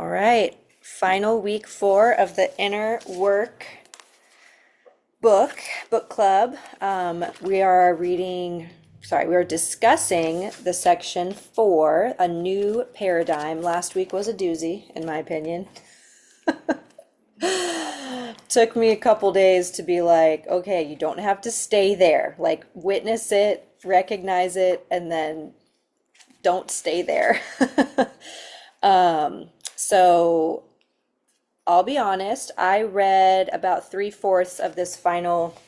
All right, final week 4 of the Inner Work book club. We are discussing the section 4, a new paradigm. Last week was a doozy, in my opinion. Took me a couple days to be like, okay, you don't have to stay there. Like, witness it, recognize it, and then don't stay there. So I'll be honest, I read about three-fourths of this final,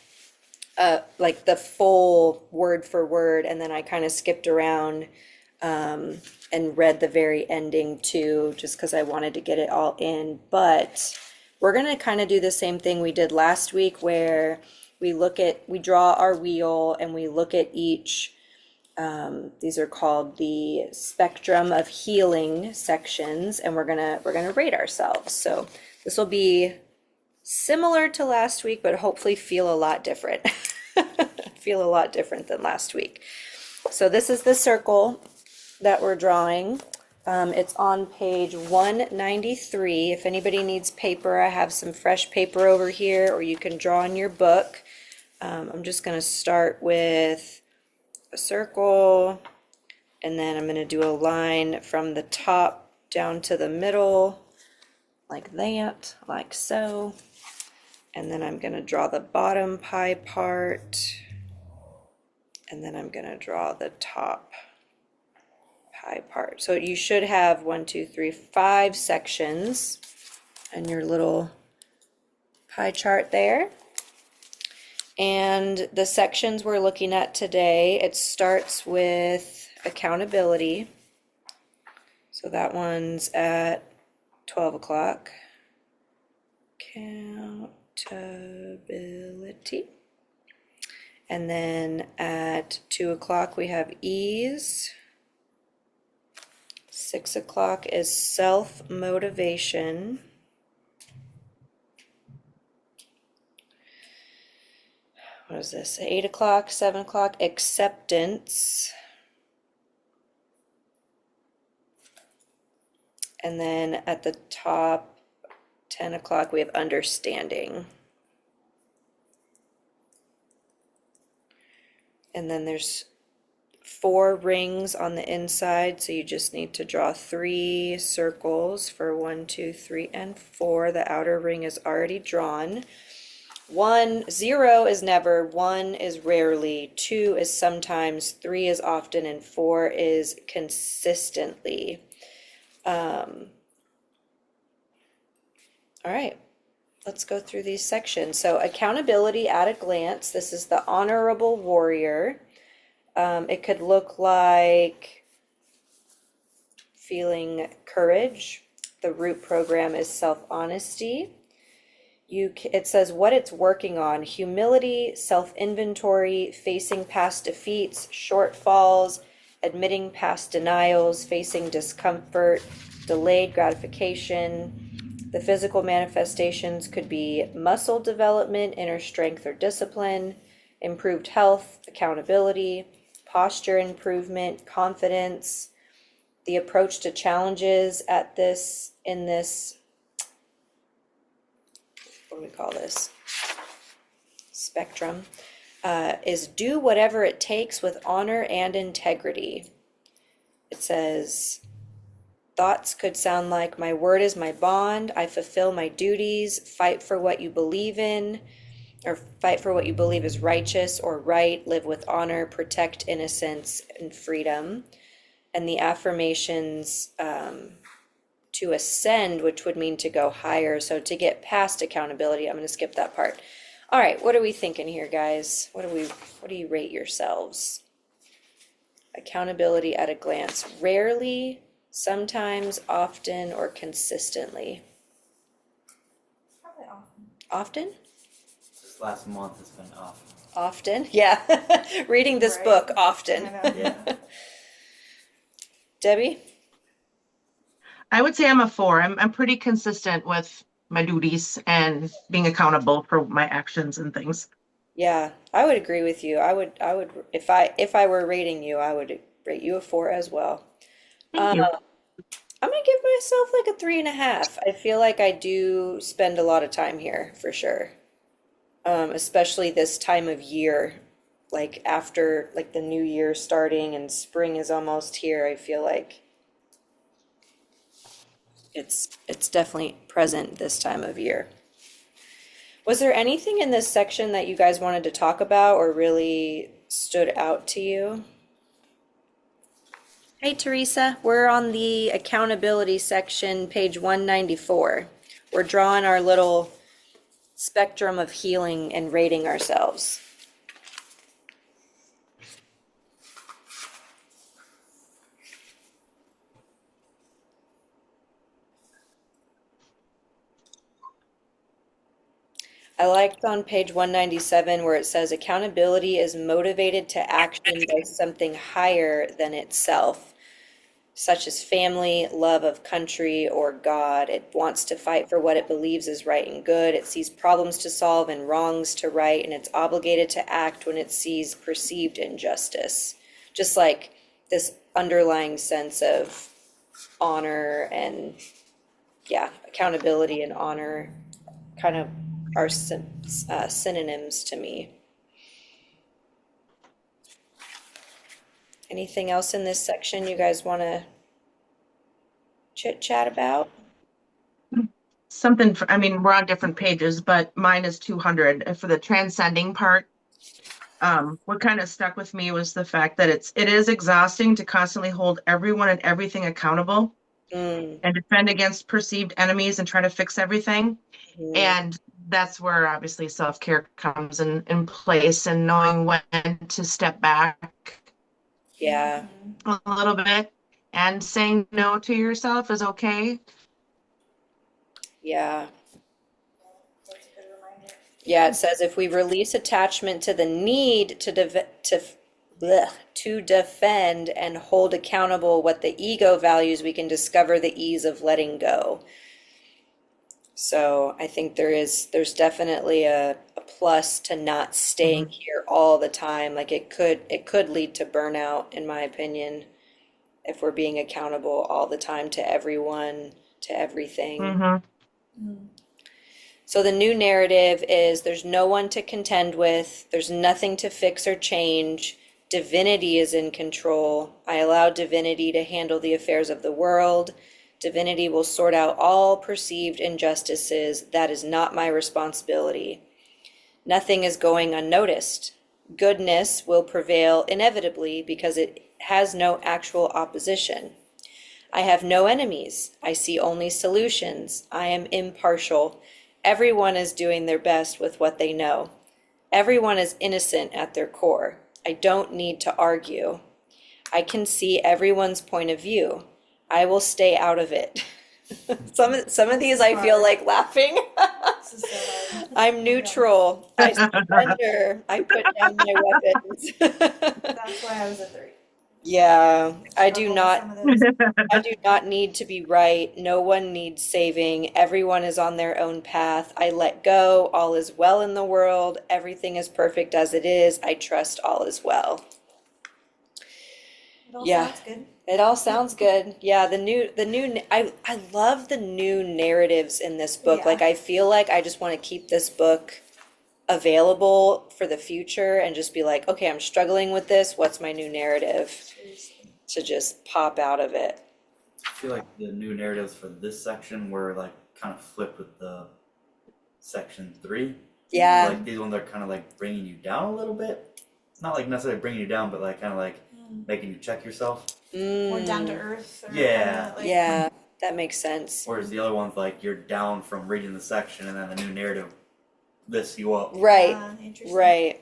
like the full word for word, and then I kind of skipped around and read the very ending too, just because I wanted to get it all in. But we're going to kind of do the same thing we did last week, where we draw our wheel and we look at each. These are called the spectrum of healing sections, and we're gonna rate ourselves. So this will be similar to last week, but hopefully feel a lot different. Feel a lot different than last week. So this is the circle that we're drawing. It's on page 193. If anybody needs paper, I have some fresh paper over here, or you can draw in your book. I'm just gonna start with a circle, and then I'm going to do a line from the top down to the middle, like that, like so. And then I'm going to draw the bottom pie part, and then I'm going to draw the top pie part. So you should have 5 sections in your little pie chart there. And the sections we're looking at today, it starts with accountability. So that one's at 12 o'clock. Accountability. And then at 2 o'clock we have ease. 6 o'clock is self-motivation. What is this? 8 o'clock, 7 o'clock, acceptance. And then at the top, 10 o'clock, we have understanding. And then there's 4 rings on the inside, so you just need to draw 3 circles for 1, 2, 3, and 4. The outer ring is already drawn. 0 is never, 1 is rarely, 2 is sometimes, 3 is often, and 4 is consistently. All right, let's go through these sections. So accountability at a glance. This is the honorable warrior. It could look like feeling courage. The root program is self-honesty. It says what it's working on: humility, self-inventory, facing past defeats, shortfalls, admitting past denials, facing discomfort, delayed gratification. The physical manifestations could be muscle development, inner strength or discipline, improved health, accountability, posture improvement, confidence. The approach to challenges in this, what do we call this, spectrum, is do whatever it takes with honor and integrity. It says thoughts could sound like, my word is my bond, I fulfill my duties, fight for what you believe in, or fight for what you believe is righteous or right, live with honor, protect innocence and freedom. And the affirmations, to ascend, which would mean to go higher. So to get past accountability, I'm going to skip that part. All right, what are we thinking here, guys? What do you rate yourselves? Accountability at a glance. Rarely, sometimes, often, or consistently? Probably often. Often? This last month has been off. Often? Yeah. Reading this Right. book often. I know. Yeah. Debbie? I would say I'm a 4. I'm pretty consistent with my duties and being accountable for my actions and things. Yeah, I would agree with you. I would if I were rating you, I would rate you a 4 as well. Thank you. I'm gonna give myself like a 3.5. I feel like I do spend a lot of time here for sure. Especially this time of year, like after like the new year starting and spring is almost here. I feel like it's definitely present this time of year. Was there anything in this section that you guys wanted to talk about or really stood out to you? Hey Teresa, we're on the accountability section, page 194. We're drawing our little spectrum of healing and rating ourselves. I liked on page 197 where it says accountability is motivated to action by something higher than itself, such as family, love of country, or God. It wants to fight for what it believes is right and good. It sees problems to solve and wrongs to right, and it's obligated to act when it sees perceived injustice. Just like this underlying sense of honor and, yeah, accountability and honor kind of are synonyms to me. Anything else in this section you guys want to chit chat about? Something for, I mean, we're on different pages, but mine is 200. And for the transcending part, what kind of stuck with me was the fact that it is exhausting to constantly hold everyone and everything accountable Mm, and defend against perceived enemies and try to fix everything. mm, And that's where obviously self-care comes in place, and knowing when to step back yeah, a little bit and saying no to yourself is okay. yeah. That's a good reminder. Yeah, it says if we release attachment to the need to defend and hold accountable what the ego values, we can discover the ease of letting go. So I think there's definitely a plus to not staying here all the time. Like it could lead to burnout, in my opinion, if we're being accountable all the time to everyone, to everything. Mm-hmm. So the new narrative is there's no one to contend with, there's nothing to fix or change. Divinity is in control. I allow divinity to handle the affairs of the world. Divinity will sort out all perceived injustices. That is not my responsibility. Nothing is going unnoticed. Goodness will prevail inevitably because it has no actual opposition. I have no enemies. I see only solutions. I am impartial. Everyone is doing their best with what they know. Everyone is innocent at their core. I don't need to argue. I can see everyone's point of view. I will stay out of it. Some of these I feel like laughing. This is so hard. I'm neutral. I surrender. I put down my weapons. That's why I was a 3. Yeah, I do Struggle with not some of those. I do not need to be right. No one needs saving. Everyone is on their own path. I let go. All is well in the world. Everything is perfect as it is. I trust all is well. It all Yeah. sounds good. It all sounds good. Yeah, I love the new narratives in this book. Yeah. Like I feel like I just want to keep this book available for the future and just be like, okay, I'm struggling with this. What's my new narrative? Seriously. To just pop out of it. I feel like the new narratives for this section were like kind of flipped with the section 3. Yeah. Like these ones are kind of like bringing you down a little bit. Not like necessarily bringing you down, but like kind of like making you check yourself. More down to Mm, earth. Or Yeah. kinda, like, yeah, that makes sense. Whereas the other ones, like you're down from reading the section, and then the new narrative lifts you up. Right, Interesting. right.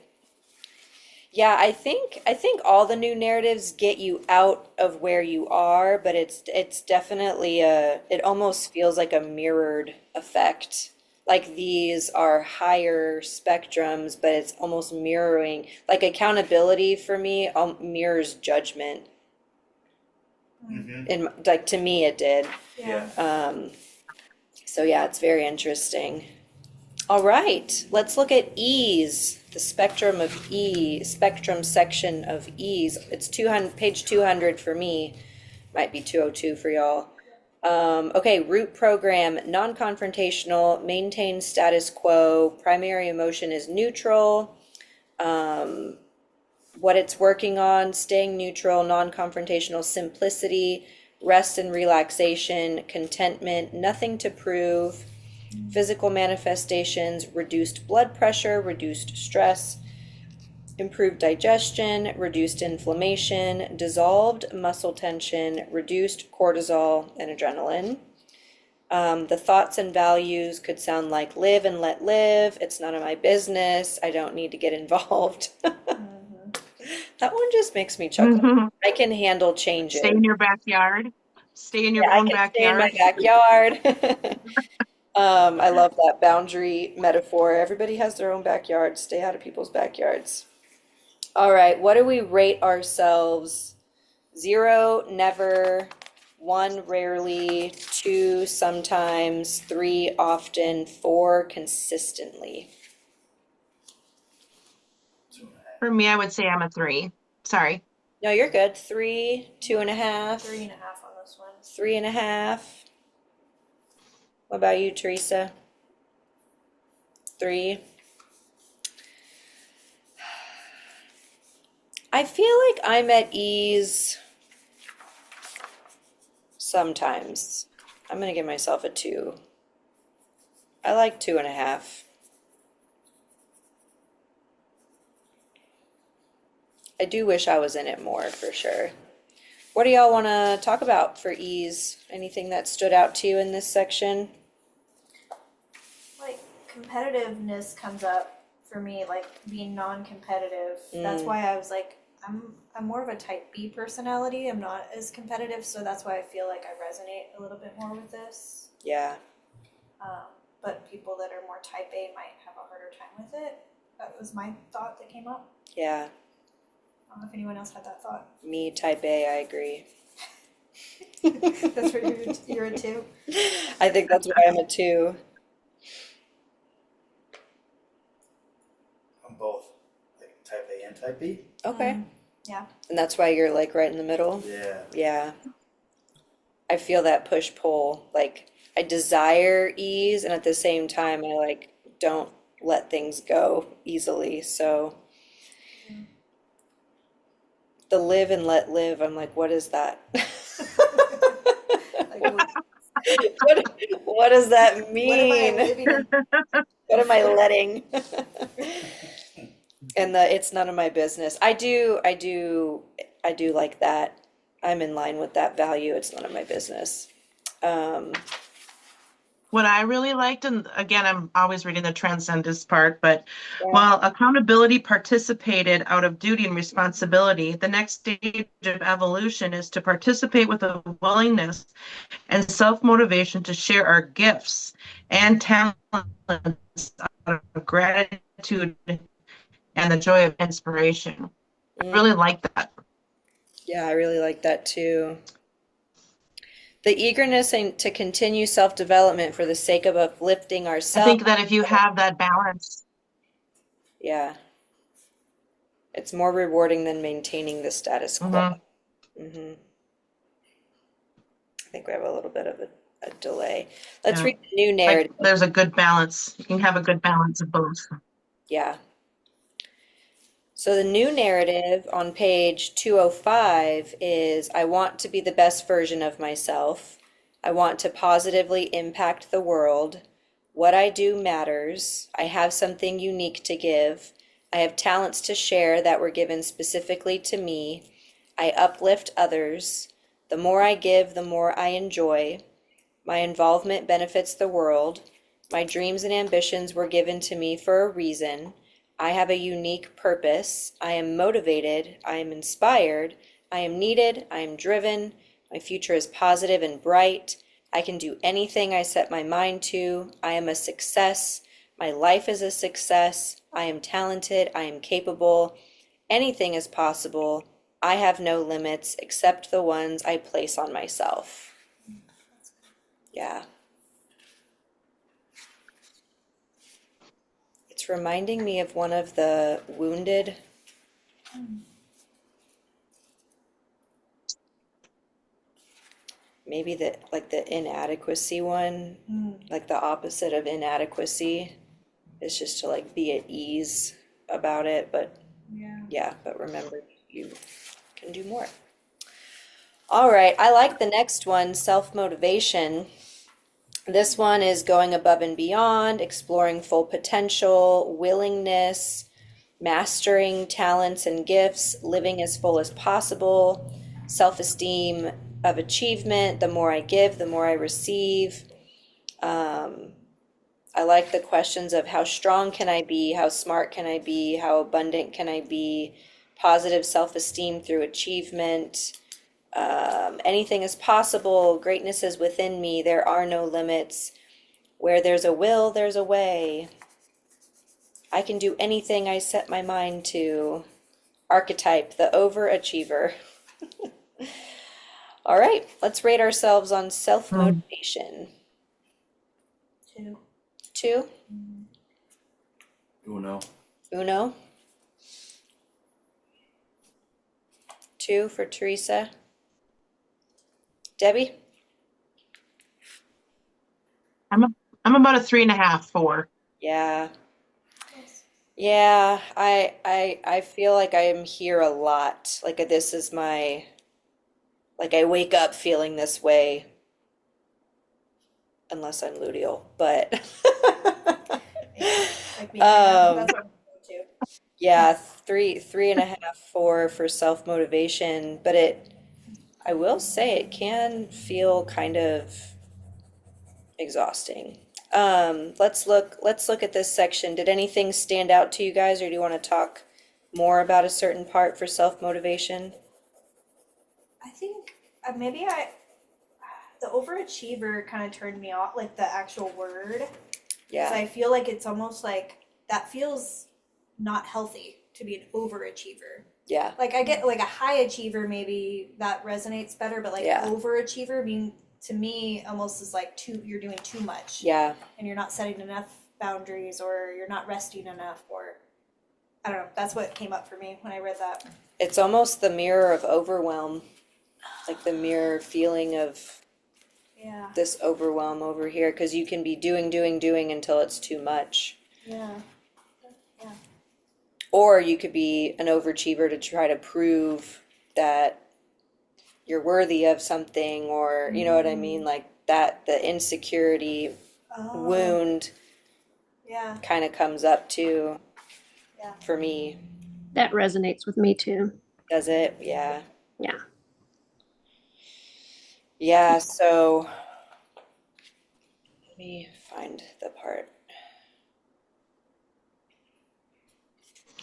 Yeah, I think all the new narratives get you out of where you are, but it's definitely it almost feels like a mirrored effect. Like these are higher spectrums, but it's almost mirroring. Like accountability for me mirrors judgment. Mm-hmm. In like to me it did. Yeah. So yeah, it's very interesting. All right, let's look at ease, the spectrum of ease, spectrum section of ease. It's 200, page 200 for me, might be 202 for y'all. Okay, root program, non-confrontational, maintain status quo, primary emotion is neutral. What it's working on, staying neutral, non-confrontational, simplicity, rest and relaxation, contentment, nothing to prove, physical manifestations, reduced blood pressure, reduced stress, improved digestion, reduced inflammation, dissolved muscle tension, reduced cortisol and adrenaline. The thoughts and values could sound like live and let live. It's none of my business. I don't need to get involved. That one just makes me chuckle. Mhm. I can handle changes. Stay in your backyard. Stay in your Yeah, I own can stay in my backyard. backyard. I love that boundary metaphor. Everybody has their own backyard. Stay out of people's backyards. All right, what do we rate ourselves? 0, never. 1, rarely. 2, sometimes. 3, often. 4, consistently. For me, I would say I'm a 3. Sorry. No, you're good. 3, 2.5. 3.5 on this one. 3.5. What about you, Teresa? 3. I feel like I'm at ease sometimes. I'm gonna give myself a 2. I like 2.5. I do wish I was in it more for sure. What do y'all want to talk about for ease? Anything that stood out to you in this section? Like competitiveness comes up for me, like being non-competitive. That's why I was like, I'm more of a type B personality. I'm not as competitive, so that's why I feel like I resonate a little bit more with this. Yeah, But people that are more type A might have a harder time with it. That was my thought that came up. yeah. I don't know if anyone else had that thought. Me, type A, I agree. That's where you're a 2. I think that's why I'm a 2. I'm both, like type A and type B. Okay. Yeah. And that's why you're like right in the middle? Yeah. Yeah. I feel that push pull. Like I desire ease and at the same time I like don't let things go easily. So the live and let live, I'm like, what is that? Like, What does that what am I mean? living in? What am I letting? And it's none of my business. I do like that. I'm in line with that value. It's none of my business. What I really liked, and again, I'm always reading the transcendence part, but Yeah. while accountability participated out of duty and responsibility, the next stage of evolution is to participate with a willingness and self-motivation to share our gifts and talents out of gratitude and the joy of inspiration. I really like that. Yeah, I really like that too. The eagerness to continue self-development for the sake of uplifting I ourselves. think that if you have that balance, Yeah. It's more rewarding than maintaining the status quo. I think we have a little bit of a delay. Let's Yeah. read the new like narrative. there's a good balance. You can have a good balance of both. Yeah. So the new narrative on page 205 is I want to be the best version of myself. I want to positively impact the world. What I do matters. I have something unique to give. I have talents to share that were given specifically to me. I uplift others. The more I give, the more I enjoy. My involvement benefits the world. My dreams and ambitions were given to me for a reason. I have a unique purpose. I am motivated. I am inspired. I am needed. I am driven. My future is positive and bright. I can do anything I set my mind to. I am a success. My life is a success. I am talented. I am capable. Anything is possible. I have no limits except the ones I place on myself. Yeah. It's reminding me of one of the wounded. maybe the inadequacy one, like the opposite of inadequacy is just to like be at ease about it. But Yeah. but remember, you can do more. All right, I like the next one, self-motivation. This one is going above and beyond, exploring full potential, willingness, mastering talents and gifts, living as full as possible, self-esteem of achievement. The more I give, the more I receive. I like the questions of how strong can I be? How smart can I be? How abundant can I be? Positive self-esteem through achievement. Anything is possible. Greatness is within me. There are no limits. Where there's a will, there's a way. I can do anything I set my mind to. Archetype, the overachiever. All right, let's rate ourselves on self-motivation. 2. 2, Uno. Uno. 2 for Teresa. Debbie? I'm about a 3.5, 4. Yeah. Yeah, I feel like I am here a lot. Like this is my, like I wake up feeling this way, unless I'm luteal, but Like me, Um, that's what I'm going to. yeah, 3.5, 4 for self-motivation, but I will say it can feel kind of exhausting. Let's look at this section. Did anything stand out to you guys, or do you want to talk more about a certain part for self-motivation? I think maybe the overachiever kind of turned me off, like the actual word. 'Cause Yeah, I feel like it's almost like that feels not healthy to be an overachiever. yeah, Like I get like a high achiever, maybe that resonates better, but like Yeah. overachiever being to me almost is like you're doing too much yeah. and you're not setting enough boundaries or you're not resting enough or I don't know. That's what came up for me when I read that. It's almost the mirror of overwhelm, like the mirror feeling of Yeah. this overwhelm over here, because you can be doing until it's too much. Yeah. Or you could be an overachiever to try to prove that you're worthy of something, or you know what I mean? Like that, the insecurity Oh, wound yeah. kind of comes up too Yeah. for me. That resonates with me too. Does it? Yeah. Yeah. Yeah, so let me find the part.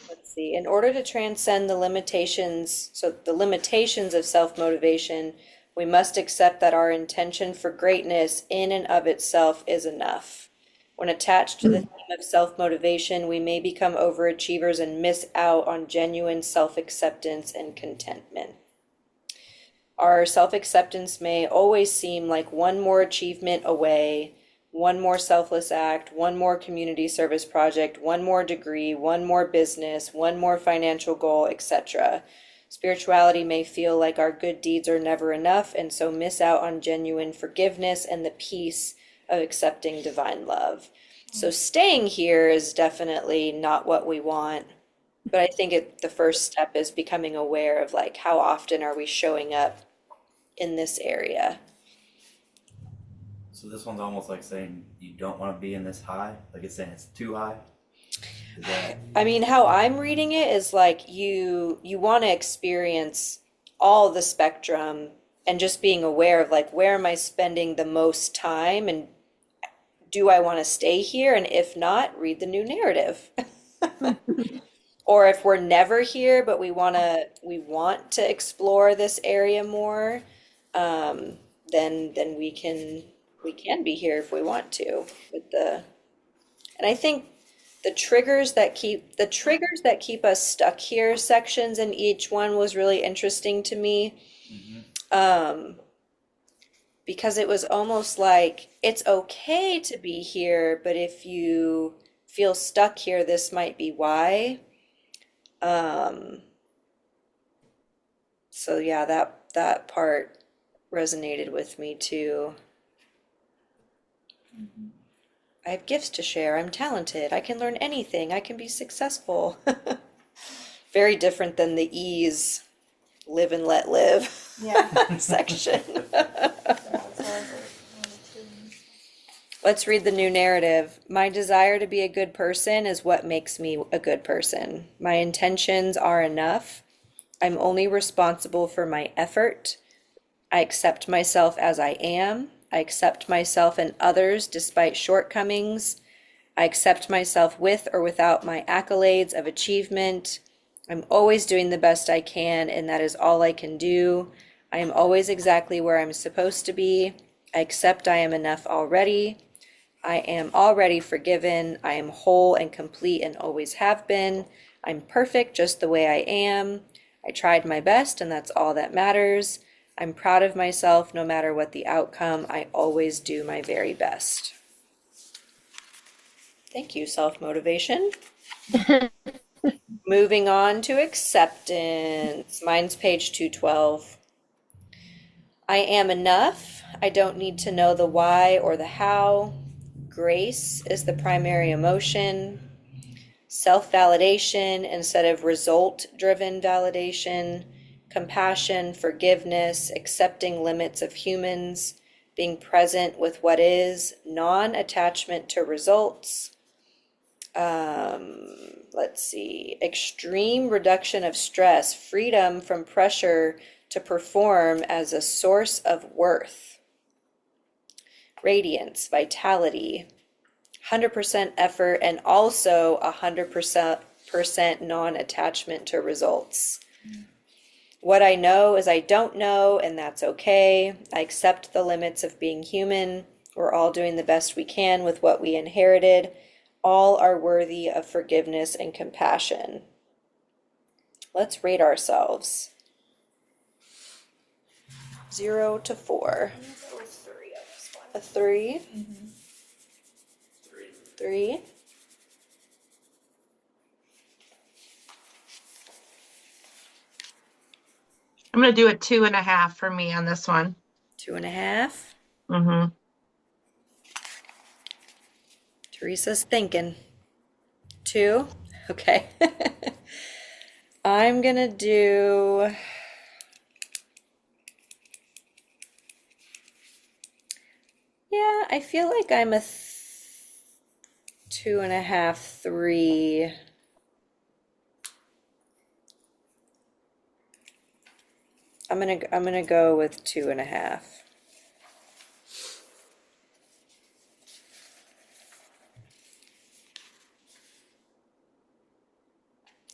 Let's see. In order to transcend the limitations, so the limitations of self-motivation, we must accept that our intention for greatness in and of itself is enough. When attached to the theme of self-motivation, we may become overachievers and miss out on genuine self-acceptance and contentment. Our self-acceptance may always seem like one more achievement away, one more selfless act, one more community service project, one more degree, one more business, one more financial goal, etc. Spirituality may feel like our good deeds are never enough, and so miss out on genuine forgiveness and the peace of accepting divine love. So staying here is definitely not what we want. But I think the first step is becoming aware of like how often are we showing up in this area. So this one's almost like saying you don't want to be in this high. Like it's saying it's too high. Is that I mean, how I'm reading it is like you want to experience all the spectrum and just being aware of like where am I spending the most time and do I want to stay here? And if not, read the new narrative. Or if we're never here, but we want to explore this area more, then we can be here if we want to with the, and I think the triggers that keep us stuck here sections in each one was really interesting to me. Because it was almost like it's okay to be here, but if you feel stuck here, this might be why. So yeah, that part resonated with me too. I have gifts to share. I'm talented. I can learn anything. I can be successful. Very different than the ease, live and let live Yeah. section. That's why I was like, Let's read the new narrative. My desire to be a good person is what makes me a good person. My intentions are enough. I'm only responsible for my effort. I accept myself as I am. I accept myself and others despite shortcomings. I accept myself with or without my accolades of achievement. I'm always doing the best I can, and that is all I can do. I am always exactly where I'm supposed to be. I accept I am enough already. I am already forgiven. I am whole and complete and always have been. I'm perfect just the way I am. I tried my best, and that's all that matters. I'm proud of myself no matter what the outcome. I always do my very best. Thank you, self-motivation. Moving on to acceptance. Mine's page 212. I am enough. I don't need to know the why or the how. Grace is the primary emotion. Self-validation instead of result-driven validation. Compassion, forgiveness, accepting limits of humans, being present with what is, non-attachment to results. Let's see, extreme reduction of stress, freedom from pressure to perform as a source of worth. Radiance, vitality, 100% effort, and also 100% non-attachment to results. What I know is I don't know, and that's okay. I accept the limits of being human. We're all doing the best we can with what we inherited. All are worthy of forgiveness and compassion. Let's rate ourselves. 0 to 4. I'm gonna go with 3 on this one. A 3? 3. 3? I'm gonna do a 2.5 for me on this one. 2.5? Mm-hmm. Teresa's thinking. 2? Okay. I'm gonna do... Yeah, I feel like I'm a 2.5, 3. I'm gonna go with 2.5. I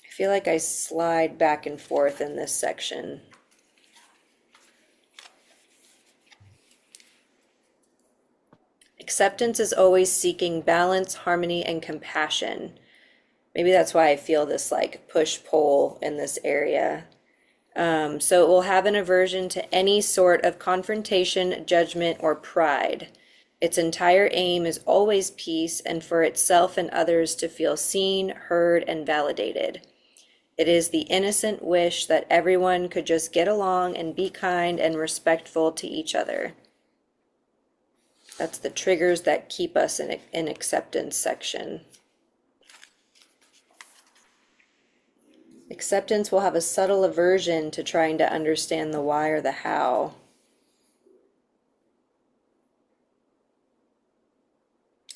feel like I slide back and forth in this section. Acceptance is always seeking balance, harmony, and compassion. Maybe that's why I feel this like push-pull in this area. So it will have an aversion to any sort of confrontation, judgment, or pride. Its entire aim is always peace and for itself and others to feel seen, heard, and validated. It is the innocent wish that everyone could just get along and be kind and respectful to each other. That's the triggers that keep us in acceptance section. Acceptance will have a subtle aversion to trying to understand the why or the how.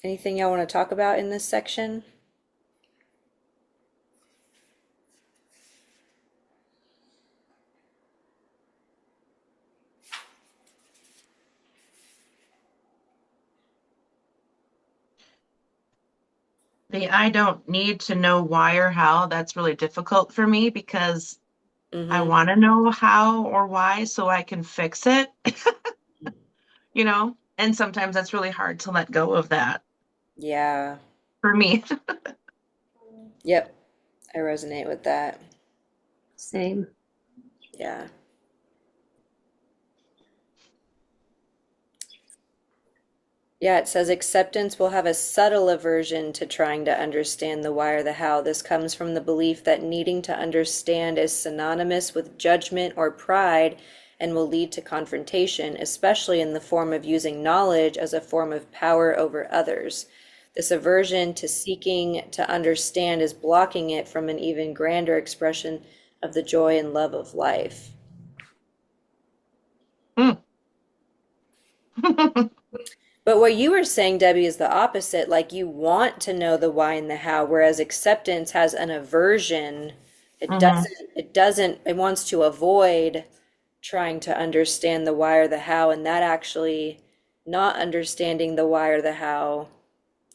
Anything y'all want to talk about in this section? The I don't need to know why or how, that's really difficult for me because I want to know how or why so I can fix it, you know? And sometimes that's really hard to let go of that Yeah. for me. Yep. I resonate with that. Same. Yeah. Yeah, it says acceptance will have a subtle aversion to trying to understand the why or the how. This comes from the belief that needing to understand is synonymous with judgment or pride and will lead to confrontation, especially in the form of using knowledge as a form of power over others. This aversion to seeking to understand is blocking it from an even grander expression of the joy and love of life. But what you were saying, Debbie, is the opposite. Like you want to know the why and the how, whereas acceptance has an aversion. It wants to avoid trying to understand the why or the how, and that actually not understanding the why or the how.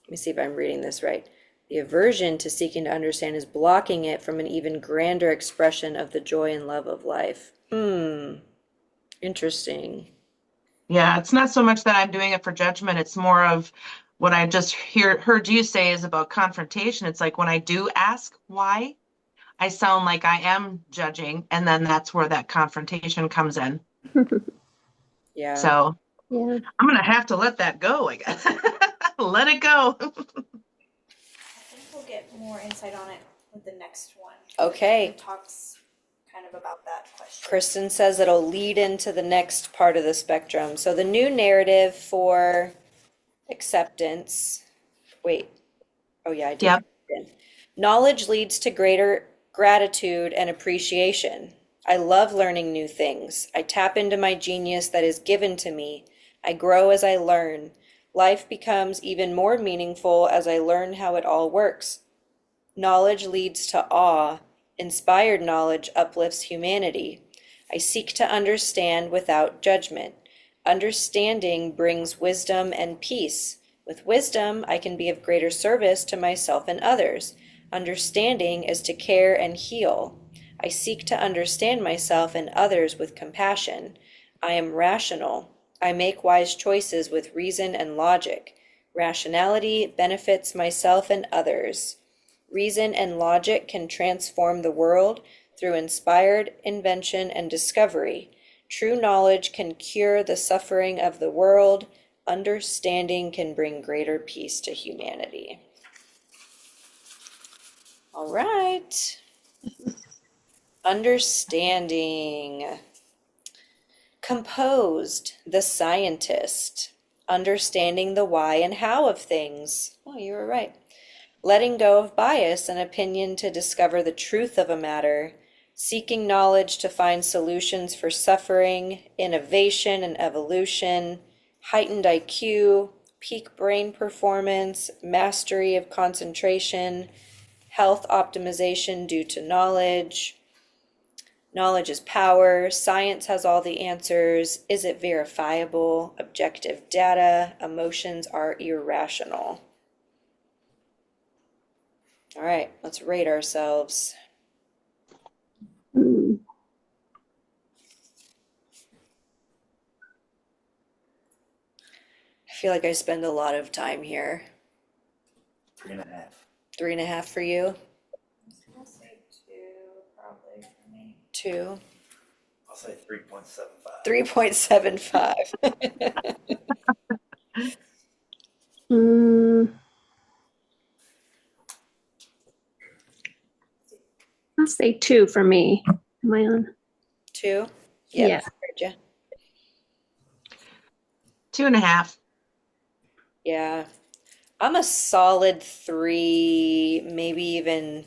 Let me see if I'm reading this right. The aversion to seeking to understand is blocking it from an even grander expression of the joy and love of life. Interesting. Yeah, it's not so much that I'm doing it for judgment. It's more of what I just heard you say is about confrontation. It's like when I do ask why, I sound like I am judging, and then that's where that confrontation comes in. Yeah. So Yeah. I'm gonna have to let that go, I guess. Let it go. I think we'll get more insight on it with the next one. Okay. It talks kind of about that question. Kristen says it'll lead into the next part of the spectrum. So the new narrative for acceptance. Wait. Oh yeah, I did. Yep. Knowledge leads to greater gratitude and appreciation. I love learning new things. I tap into my genius that is given to me. I grow as I learn. Life becomes even more meaningful as I learn how it all works. Knowledge leads to awe. Inspired knowledge uplifts humanity. I seek to understand without judgment. Understanding brings wisdom and peace. With wisdom, I can be of greater service to myself and others. Understanding is to care and heal. I seek to understand myself and others with compassion. I am rational. I make wise choices with reason and logic. Rationality benefits myself and others. Reason and logic can transform the world through inspired invention and discovery. True knowledge can cure the suffering of the world. Understanding can bring greater peace to humanity. All right. Understanding. Composed, the scientist. Understanding the why and how of things. Oh, you were right. Letting go of bias and opinion to discover the truth of a matter, seeking knowledge to find solutions for suffering, innovation and evolution, heightened IQ, peak brain performance, mastery of concentration, health optimization due to knowledge. Knowledge is power. Science has all the answers. Is it verifiable? Objective data. Emotions are irrational. All right, let's rate ourselves. Mm. I feel like I spend a lot of time here. 3.5. 3.5 for you? I'll say 2, probably for me. 2. I'll say 3.75. 3.75. Mm. I'll say 2 for me. Am I on? 2? Yeah. Heard ya. 2.5. Yeah. I'm a solid 3, maybe even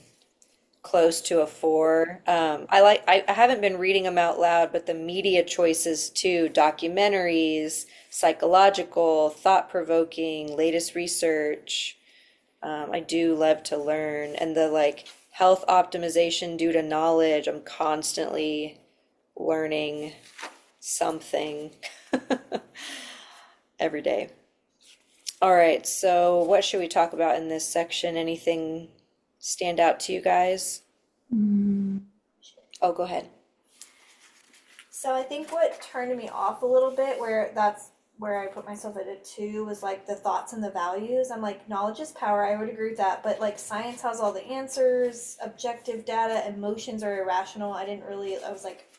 close to a 4. I haven't been reading them out loud, but the media choices too, documentaries, psychological, thought-provoking, latest research. I do love to learn, and the like health optimization due to knowledge. I'm constantly learning something every day. All right, so what should we talk about in this section? Anything stand out to you guys? Mm. Oh, go ahead. So I think what turned me off a little bit, where that's where I put myself at a 2, was like the thoughts and the values. I'm like, knowledge is power. I would agree with that. But like science has all the answers, objective data, emotions are irrational. I was like,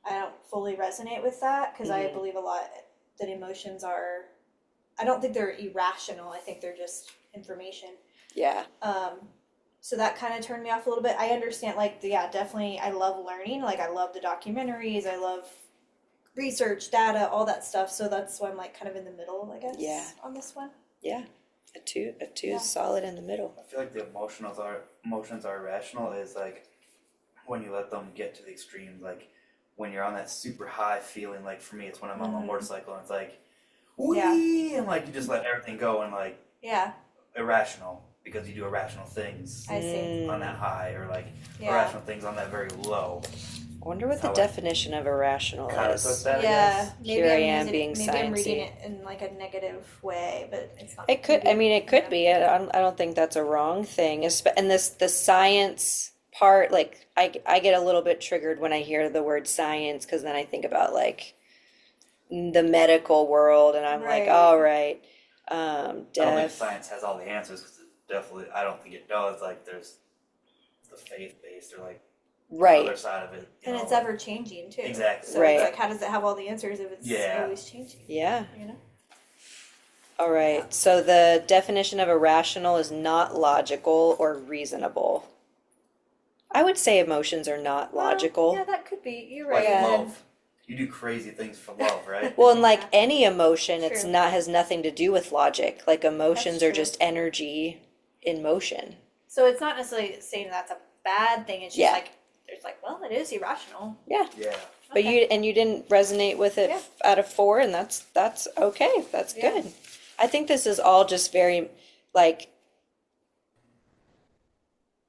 I don't fully resonate with that because I believe a lot that emotions are, I don't think they're irrational. I think they're just information. Yeah. So that kind of turned me off a little bit. I understand, like, yeah, definitely, I love learning. Like, I love the documentaries. I love research, data, all that stuff. So that's why I'm like kind of in the middle, I guess. Yeah. On this one. Yeah, a two Yeah. is solid in the middle. I feel like the emotions are irrational is like when you let them get to the extremes, like when you're on that super high feeling, like for me it's when I'm on a motorcycle and it's like wee and like you just let everything go and like Yeah. irrational because you do irrational things I see. on that high or like Yeah. irrational things on that very low. I wonder what the How I definition of irrational Kind of is. took that, I Yeah. guess. Maybe Here I I'm am using being maybe I'm reading sciencey. it in like a negative way, but it's not. It could, I maybe- mean, it could yeah. be. I don't think that's a wrong thing. And the science part, like, I get a little bit triggered when I hear the word science because then I think about like the medical world and I'm like, Right. all right, I don't think def. science has all the answers because I don't think it does. Like there's the faith based or like the other Right. side of it. And know, it's like- ever changing too. Exactly. So Right. it's like, how does it have all the answers if it's Yeah. always changing? Yeah. You know. All right. So the definition of irrational is not logical or reasonable. I would say emotions are not logical. Yeah, that could be. You're Like right. Yeah. love. You do crazy things for love, right? Well, and like Yeah. any emotion, it's True. not has nothing to do with logic. Like emotions That's are true. just energy in motion. So it's not necessarily saying that's a bad thing. It's just Yeah. like there's like, well, it is irrational. Yeah. Yeah. But Okay. you didn't resonate with it Yeah. out of 4, and that's okay. That's Yeah. good. I think this is all just very like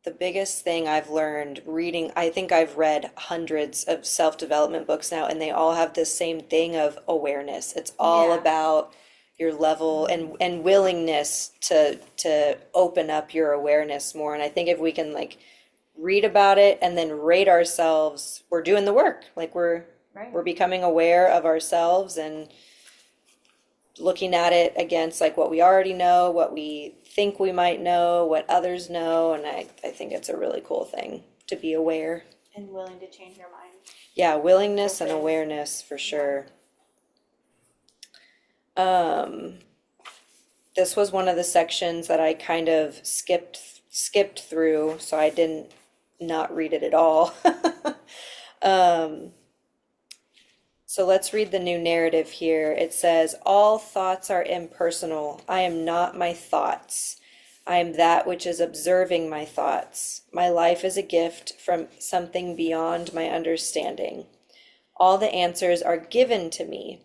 the biggest thing I've learned reading. I think I've read hundreds of self-development books now, and they all have this same thing of awareness. It's all Yeah. about your level and willingness to open up your awareness more. And I think if we can like read about it and then rate ourselves, we're doing the work. Like we're Right. becoming aware of ourselves and looking at it against like what we already know, what we think we might know, what others know, and I think it's a really cool thing to be aware. And willing to change your mind. Yeah, willingness and Okay. awareness for sure. This was one of the sections that I kind of skipped through, so I didn't not read it at all. So let's read the new narrative here. It says, all thoughts are impersonal. I am not my thoughts. I am that which is observing my thoughts. My life is a gift from something beyond my understanding. All the answers are given to me.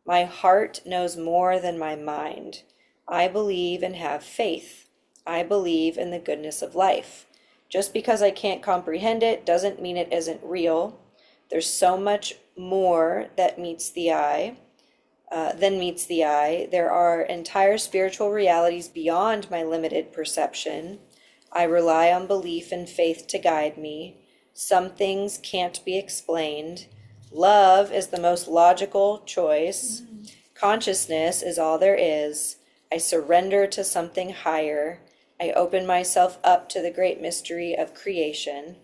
My heart knows more than my mind. I believe and have faith. I believe in the goodness of life. Just because I can't comprehend it doesn't mean it isn't real. There's so much more that meets the eye, than meets the eye. There are entire spiritual realities beyond my limited perception. I rely on belief and faith to guide me. Some things can't be explained. Love is the most logical choice. Consciousness is all there is. I surrender to something higher. I open myself up to the great mystery of creation.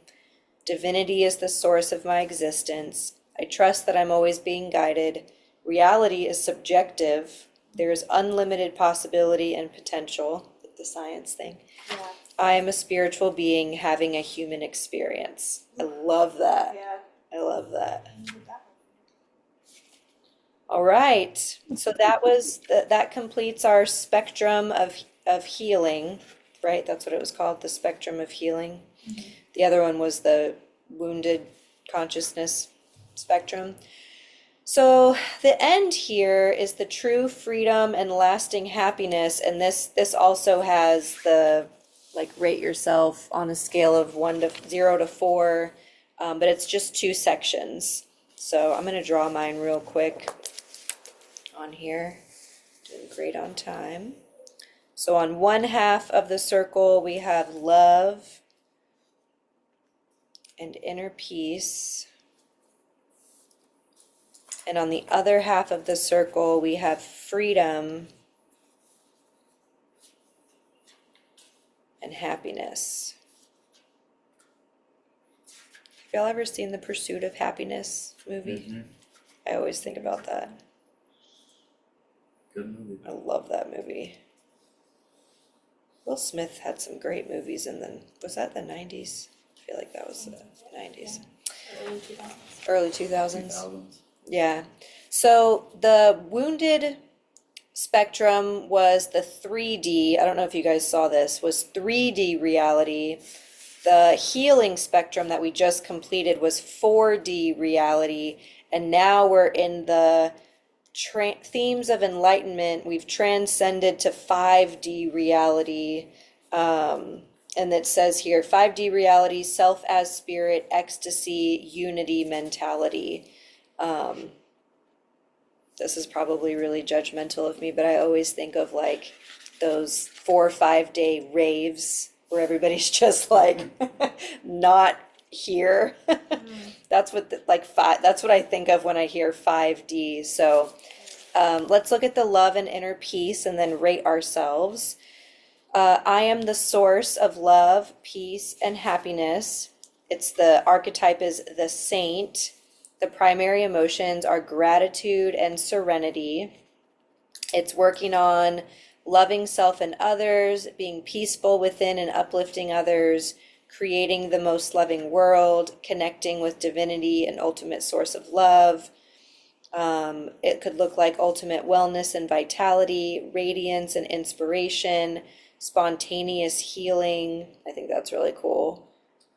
Divinity is the source of my existence. I trust that I'm always being guided. Reality is subjective. There is unlimited possibility and potential, like the science thing. Yeah. I am a spiritual being having a human experience. I love that. Yeah. I love that. All right. So that completes our spectrum of healing, right? That's what it was called, the spectrum of healing. The other one was the wounded consciousness spectrum. So the end here is the true freedom and lasting happiness, and this also has the like rate yourself on a scale of 0 to 4, but it's just 2 sections. So I'm gonna draw mine real quick on here. Doing great on time. So on one half of the circle we have love and inner peace. And on the other half of the circle, we have freedom and happiness. Have y'all ever seen the Pursuit of Happiness movie? Mhm. I always think about that. Good movie. I love that movie. Will Smith had some great movies was that the 90s? I feel like that was the 90s. Early 2000s. Early 2000s. 2000s. Yeah. So the wounded spectrum was the 3D. I don't know if you guys saw this, was 3D reality. The healing spectrum that we just completed was 4D reality. And now we're in the themes of enlightenment. We've transcended to 5D reality. And it says here 5D reality, self as spirit, ecstasy, unity mentality. This is probably really judgmental of me, but I always think of like those 4 or 5 day raves where everybody's just like not here. That's what that's what I think of when I hear 5D. So let's look at the love and inner peace and then rate ourselves. I am the source of love, peace, and happiness. It's the archetype is the saint. The primary emotions are gratitude and serenity. It's working on loving self and others, being peaceful within and uplifting others, creating the most loving world, connecting with divinity and ultimate source of love. It could look like ultimate wellness and vitality, radiance and inspiration, spontaneous healing. I think that's really cool.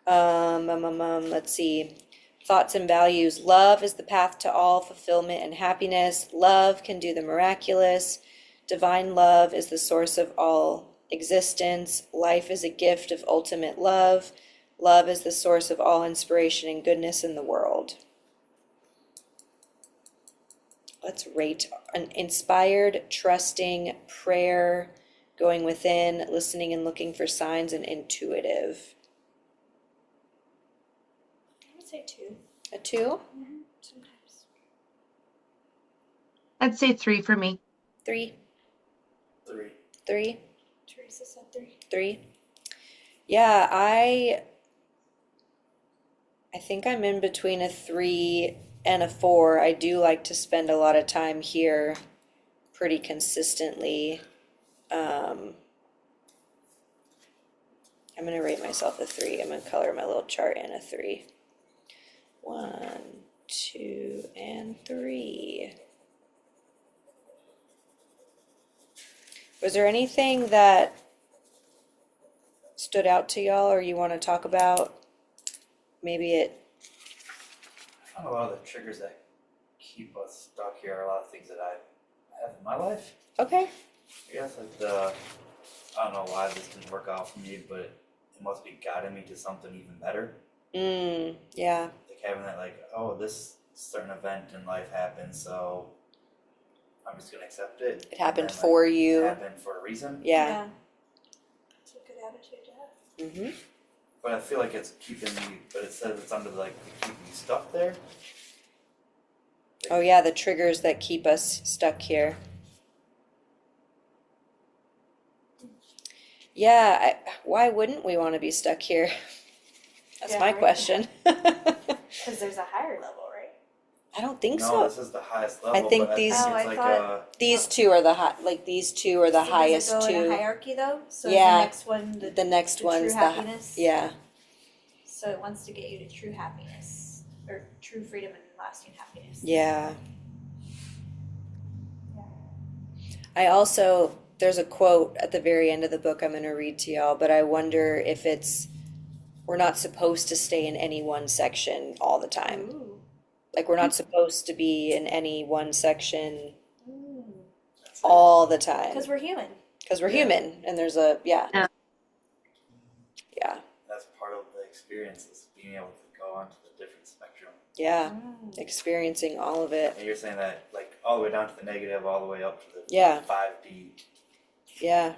Let's see. Thoughts and values. Love is the path to all fulfillment and happiness. Love can do the miraculous. Divine love is the source of all existence. Life is a gift of ultimate love. Love is the source of all inspiration and goodness in the world. Let's rate an inspired, trusting, prayer, going within, listening and looking for signs, and intuitive. I would say 2. A 2? Sometimes. I'd say 3 for me. 3? 3. 3? Teresa said 3. 3? Yeah, I think I'm in between a 3 and a 4. I do like to spend a lot of time here pretty consistently. I'm going to rate myself a 3. I'm going to color my little chart in a 3. 1, 2, and 3. Was there anything that stood out to y'all or you want to talk about? Maybe it, I found a lot of the triggers that keep us stuck here are a lot of things that I have in my life. okay. I guess like I don't know why this didn't work out for me, but it must be guiding me to something even better. Yeah. Like having that like, oh, this certain event in life happened, so I'm just gonna accept it. It happened And then, for It you. happened for a reason. Yeah. It's a good attitude to have. Mm-hmm. But I feel like it's keeping me, but it says it's under like keeping me stuck there. Oh yeah, the triggers that keep us stuck here. Yeah, why wouldn't we want to be stuck here? That's Yeah, my right. question. Because there's a higher level, right? I don't think No, so. this is the highest level. think but these- I think Oh, it's I like thought- These two are the high, like these two are the So highest does it go in a two. hierarchy though? So Yeah. the next one, The next the one's true the happiness. yeah. So it wants to get you to true happiness or true freedom and lasting happiness. Yeah. Yeah. I also, there's a quote at the very end of the book I'm going to read to y'all, but I wonder if we're not supposed to stay in any one section all the time. Ooh. Like we're not supposed to be in any one section Ooh. all the time. Because we're human. Because we're Yeah. human and there's a, yeah. Yeah. Yeah. that's part of the experience is being able to go onto the different spectrum. Yeah. Mm. Experiencing all of it. And you're saying that like all the way down to the negative, all the way up to the Yeah. 5D. Yeah.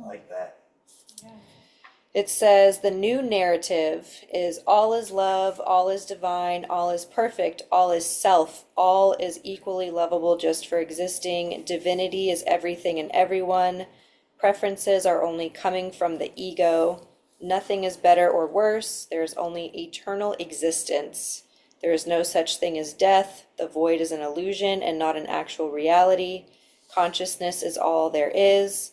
I like that. Yeah. It says the new narrative is all is love, all is divine, all is perfect, all is self, all is equally lovable just for existing. Divinity is everything and everyone. Preferences are only coming from the ego. Nothing is better or worse. There is only eternal existence. There is no such thing as death. The void is an illusion and not an actual reality. Consciousness is all there is.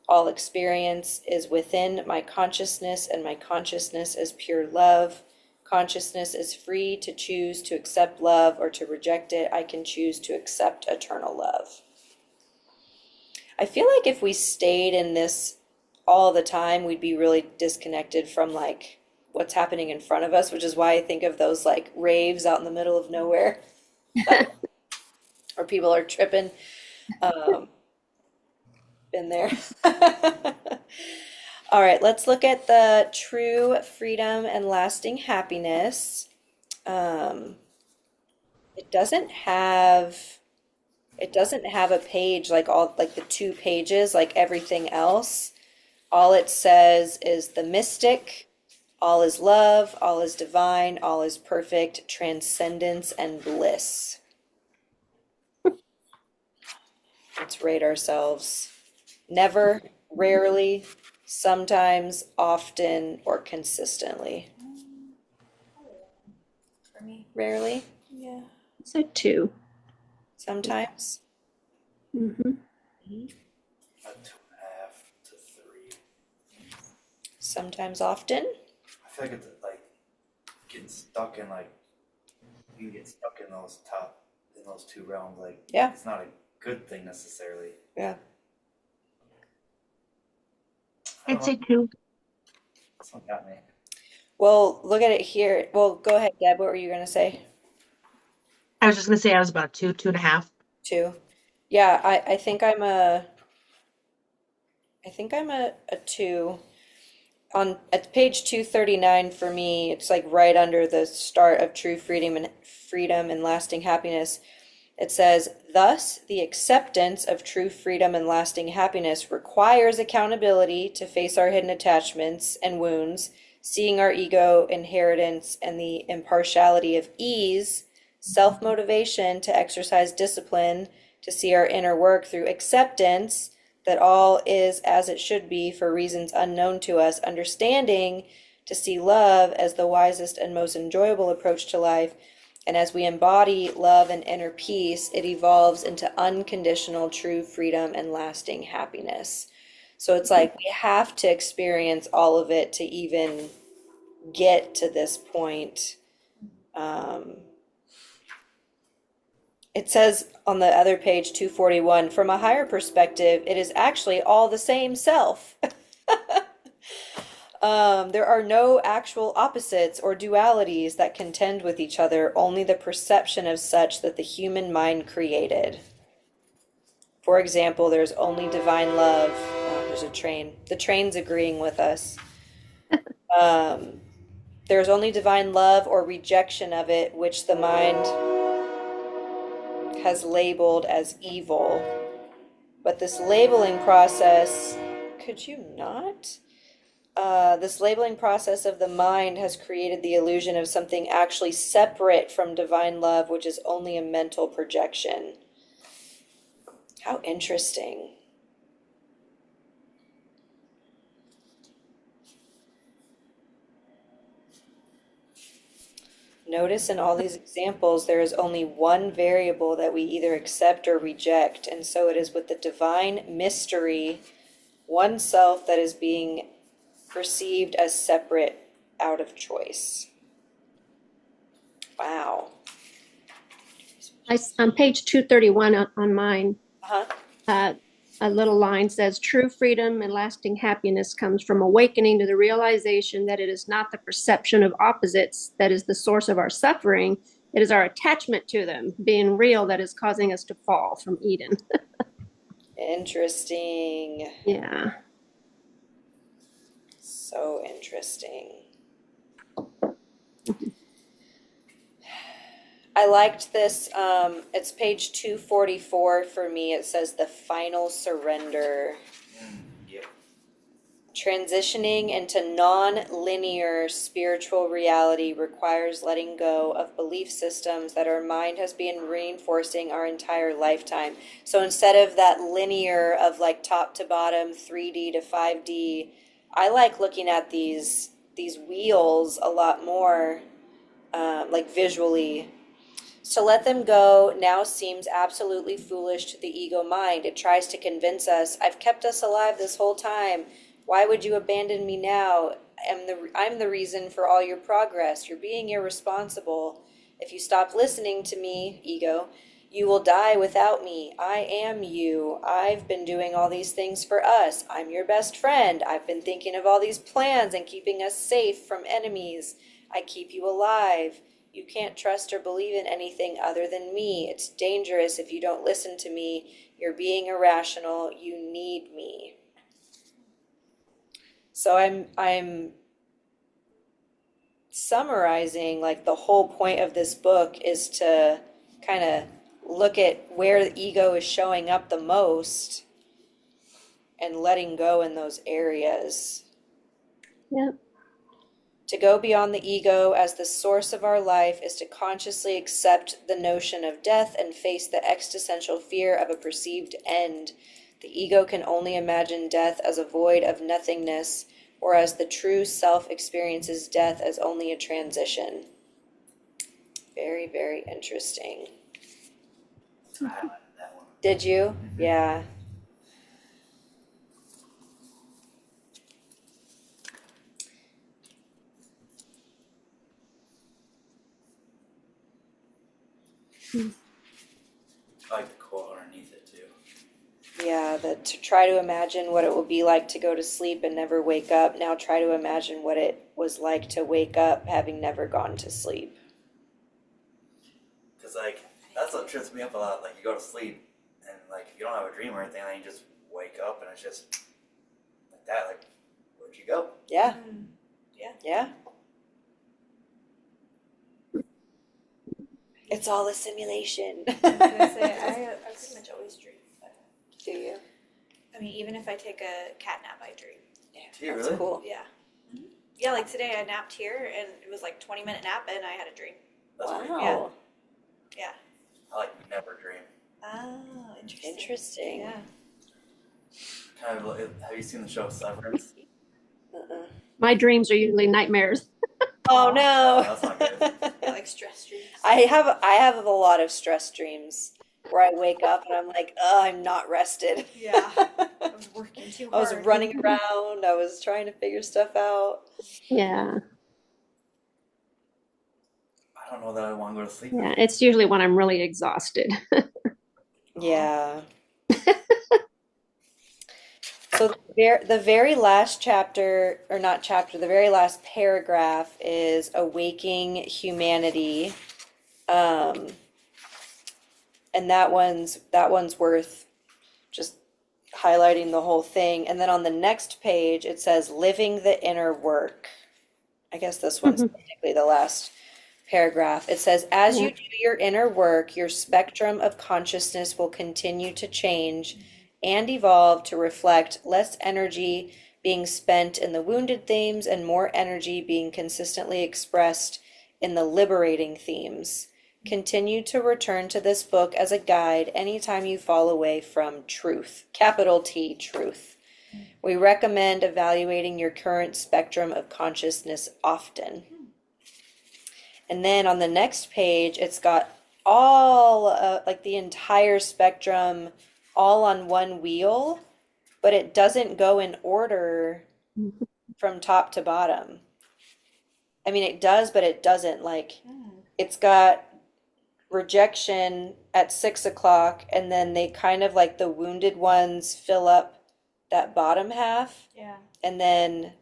All experience is within my consciousness, and my consciousness is pure love. Consciousness is free to choose to accept love or to reject it. I can choose to accept eternal love. I feel like if we stayed in this all the time, we'd be really disconnected from like what's happening in front of us, which is why I think of those like raves out in the middle of nowhere or people are tripping. Been there. All right, let's look at the true freedom and lasting happiness. Um, it doesn't have it doesn't have a page like all like the 2 pages like everything else. All it says is the mystic, all is love, all is divine, all is perfect, transcendence and bliss. Let's rate ourselves. Never, rarely, sometimes, often, or consistently. For me. Rarely, Yeah. So 2. sometimes. Hmm. A 2.5 to 3. Sometimes, often. I feel like it's like getting stuck in like you can get stuck in those two realms. Like Yeah. it's not a good thing necessarily. Yeah. I don't I'd say know. 2. This one got me. Well, look at it here. Well, go ahead, Deb. What were you gonna say? I was just gonna say I was about 2, 2.5. 2. Yeah, I think I'm a 2. On at page 239 for me, it's like right under the start of true freedom and lasting happiness. It says, thus, the acceptance of true freedom and lasting happiness requires accountability to face our hidden attachments and wounds, seeing our ego, inheritance, and the impartiality of ease, self-motivation to exercise discipline, to see our inner work through acceptance, that all is as it should be for reasons unknown to us, understanding to see love as the wisest and most enjoyable approach to life. And as we embody love and inner peace, it evolves into unconditional true freedom and lasting happiness. So it's like we have to experience all of it to even get to this point. It says on the other page, 241, from a higher perspective, it is actually all the same self. There are no actual opposites or dualities that contend with each other, only the perception of such that the human mind created. For example, there's only divine love. Oh, there's a train. The train's agreeing with us. There's only divine love or rejection of it, which the mind has labeled as evil. But this labeling process, could you not? This labeling process of the mind has created the illusion of something actually separate from divine love, which is only a mental projection. How interesting. Notice in all these examples, there is only one variable that we either accept or reject, and so it is with the divine mystery, one self that is being perceived as separate out of choice. Wow. On page 231 on mine, Uh-huh. a little line says, true freedom and lasting happiness comes from awakening to the realization that it is not the perception of opposites that is the source of our suffering. It is our attachment to them being real that is causing us to fall from Eden. Interesting. Yeah. So interesting. I liked this. It's page 244 for me. It says the final surrender. Yep. Transitioning into non-linear spiritual reality requires letting go of belief systems that our mind has been reinforcing our entire lifetime. So instead of that linear of like top to bottom, 3D to 5D, I like looking at these wheels a lot more, like visually. To let them go now seems absolutely foolish to the ego mind. It tries to convince us, I've kept us alive this whole time. Why would you abandon me now? I'm the reason for all your progress. You're being irresponsible. If you stop listening to me, ego, you will die without me. I am you. I've been doing all these things for us. I'm your best friend. I've been thinking of all these plans and keeping us safe from enemies. I keep you alive. You can't trust or believe in anything other than me. It's dangerous if you don't listen to me. You're being irrational. You need me. So I'm summarizing, like, the whole point of this book is to kind of look at where the ego is showing up the most and letting go in those areas. Yep. To go beyond the ego as the source of our life is to consciously accept the notion of death and face the existential fear of a perceived end. The ego can only imagine death as a void of nothingness, whereas the true self experiences death as only a transition. Very, very interesting. I highlighted that one. Did you? Yeah. I like the quote underneath it too. Yeah, to try to imagine what it will be like to go to sleep and never wake up. Now try to imagine what it was like to wake up having never gone to sleep. Cause like that's what trips me up a lot. Like you go to sleep and like if you don't have a dream or anything, then you just wake up and it's just like that. Like where'd you go? Yeah, Mm. yeah. It's all a simulation. I was gonna say, I pretty much always dream. Do you? I mean, even if I take a cat nap, I dream. Yeah, Do you that's really? cool. Yeah. Yeah, like today I napped here and it was like 20-minute nap and I had a dream. That's pretty Wow. cool. Yeah. I like never dream. Oh, interesting. Interesting. Yeah. Kind of. Have you seen the show Severance? Uh-uh. My dreams are usually nightmares. Oh no. That's not good. I like stress dreams. I have a lot of stress dreams where I wake up and I'm like, oh, I'm not rested. Yeah. I was working too I was hard. running around. I was trying to figure stuff out. Yeah. I don't know that I want to go to sleep. Yeah. It's usually when I'm really exhausted. Yeah. So the very last chapter, or not chapter, the very last paragraph is awaking humanity. And that one's worth just highlighting the whole thing. And then on the next page, it says living the inner work. I guess this one's technically the last paragraph. It says, as you do your inner work, your spectrum of consciousness will continue to change and evolve to reflect less energy being spent in the wounded themes and more energy being consistently expressed in the liberating themes. Continue to return to this book as a guide anytime you fall away from truth, capital T, truth. We recommend evaluating your current spectrum of consciousness often. And then on the next page, it's got all, like the entire spectrum all on one wheel, but it doesn't go in order from top to bottom. I mean, it does, but it doesn't. Like, it's got rejection at 6 o'clock, and then they kind of like the wounded ones fill up that bottom half, Yeah. and then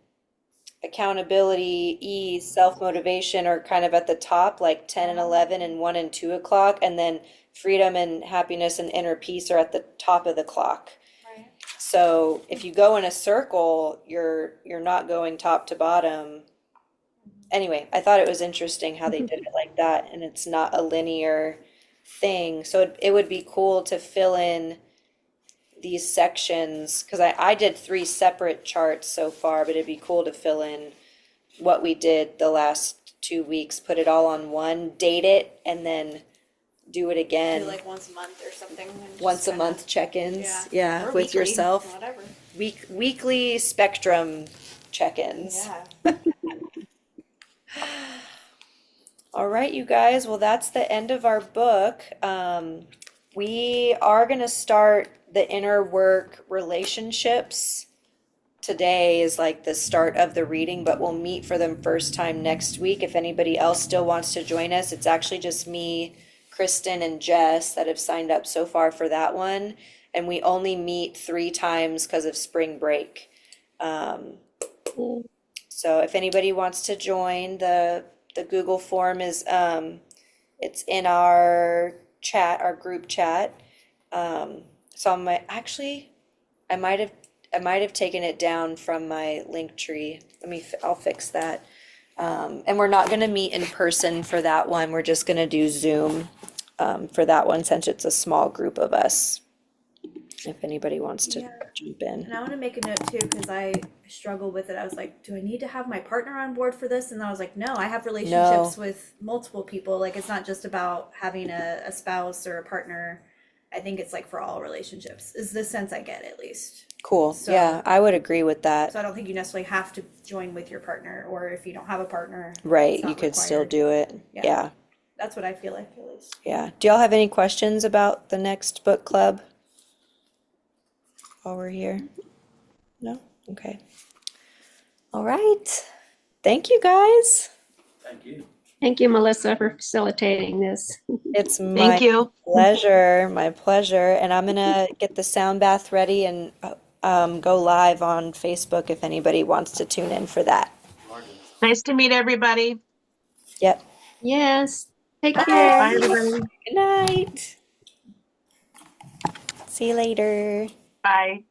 accountability, ease, self-motivation are kind of at the top, like 10 and 11 and 1 and 2 o'clock, and then freedom and happiness and inner peace are at the top of the clock. Right. So if you go in a circle, you're not going top to bottom. Anyway, I thought it was interesting how they did it like that, and it's not a linear thing. So it would be cool to fill in these sections, because I did 3 separate charts so far, but it'd be cool to fill in what we did the last 2 weeks, put it all on one, date it, and then do it again. Do like once a month or something. and just Once a kinda- month check-ins, Yeah. yeah, Or with weekly, yourself. Whatever. Weekly spectrum check-ins. Yeah. All right, you guys. Well, that's the end of our book. We are going to start the inner work relationships today is like the start of the reading, but we'll meet for the first time next week. If anybody else still wants to join us, it's actually just me, Kristen, and Jess that have signed up so far for that one. And we only meet 3 times because of spring break. So if anybody wants to join, the Google form is it's in our chat, our group chat. So I might have taken it down from my link tree. I'll fix that. And we're not gonna meet in person for that one. We're just gonna do Zoom for that one since it's a small group of us. If anybody wants to Yeah. jump in. And I want to make a note too, because I struggle with it. I was like, do I need to have my partner on board for this? And then I was like, no, I have relationships with multiple people. Like, it's not just about having a spouse or a partner. I think it's like for all relationships, is the sense I get at least. Cool. So- Yeah, I would agree with that. So I don't think you necessarily have to join with your partner, or if you don't have a partner. Right, it's not you could still required. do it. Yeah. Yeah, That's what I feel like at least. yeah. Do y'all have any questions about the next book club? While we're here? No? Okay. All right. Thank you, guys. Thank you. Thank you, Melissa, for facilitating this. It's Thank my you. pleasure, my pleasure. And I'm gonna get the sound bath ready and go live on Facebook if anybody wants to tune in for that. Nice to meet everybody. Yep. Yes. Take Bye. care. Bye, everybody. Good night. See you later. Bye.